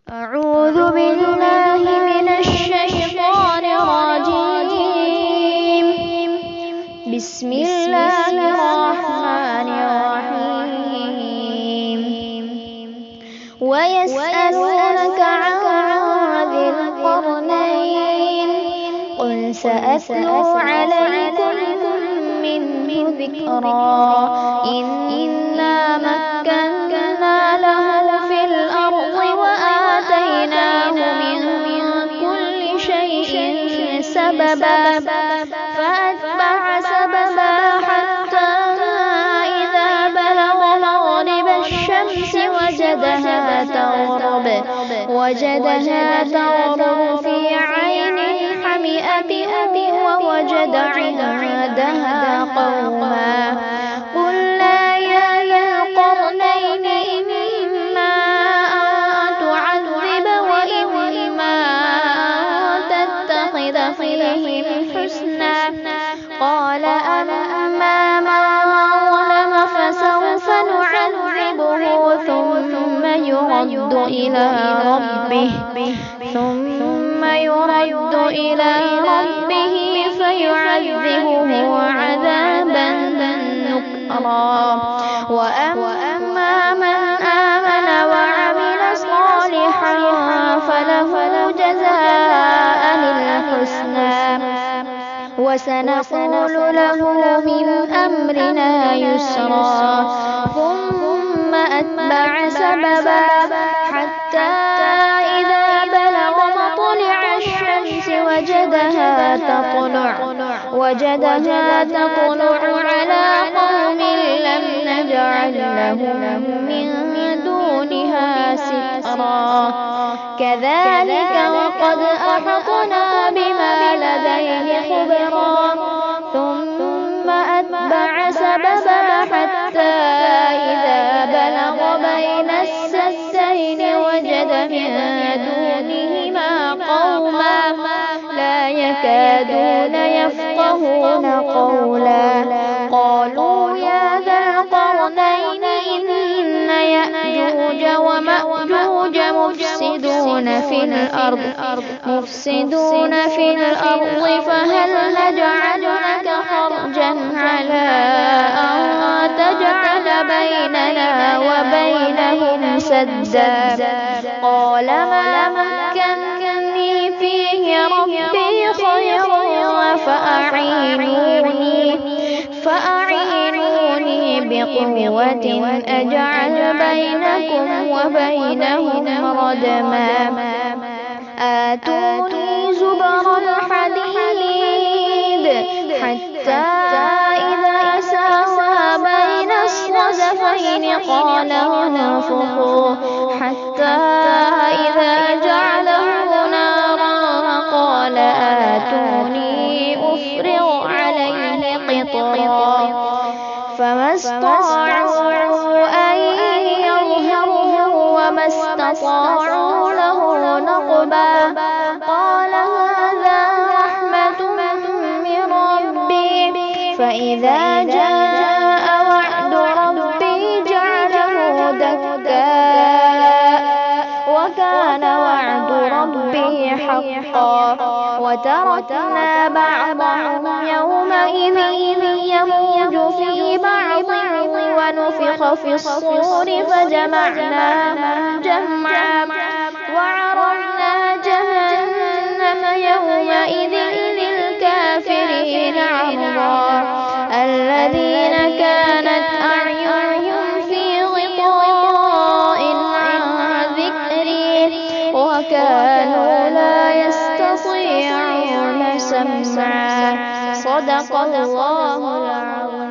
أعوذ بالله من الشيطان الرجيم. بسم الله الرحمن الرحيم. ويسألونك عن ذي القرنين قل سأتلو عليكم منه ذكرا. إنا مكنا له في الأرض وآتيناه من كل شيء سببا فأتبع سببا حتى إذا بلغ مغرب الشمس وجدها تغرب في عين حمئة ووجد عندها قوما. قلنا يا ذا القرنين إما أن تعذب وإما أن تتخذ فيهم حسنا. قال أما من ظلم فسوف نعذبه ثم يرد إلى ربه فيعذبه عذابا نكرا. وأما من آمن وعمل صالحا فله جزاء الحسنى وسنقول له من أمرنا يسرا. ثم أتبع سببا حتى إذا بلغ مطلع الشمس وجدها تطلع على قوم لم نجعل لهم من دونها سترا. كذلك وقد أحطنا بما لديه خبرا. ثم أتبع سببا حتى إذا بلغ بين السدين وجد من دونهما قوما لا يكادون يفقهون قولا. قالوا يا ذا القرنين إن يأجوج ومأجوج مفسدون في الأرض فهل نجعل لك خرجا على أن تجعل بيننا وبينهم سدا. قال ما مكنني فيه ربي خير فأعينوني بقوة أجعل بينكم وبينهم ردما. آتوني زبر الحديد حتى إذا ساوى بين الصدفين قال انفخوا حتى إذا جعله نارا قال آتوني أفرغ عليه قطرا. فما استطاعوا أن يظهروه وما استطاعوا له نقبا. قال هذا رحمة من ربي فإذا جاء وعد ربي جعله دكا وكان وعد ربي حقا. وتركنا بعضهم يومئذ يموج في بعض ونفخ في الصور فجمعناهم جمعا وعرضنا جهنم يومئذ للكافرين عرضا. الذين كانت أعينهم في غطاء عن ذكري وكانوا لا يستطيعون سمعا. صدق الله العظيم.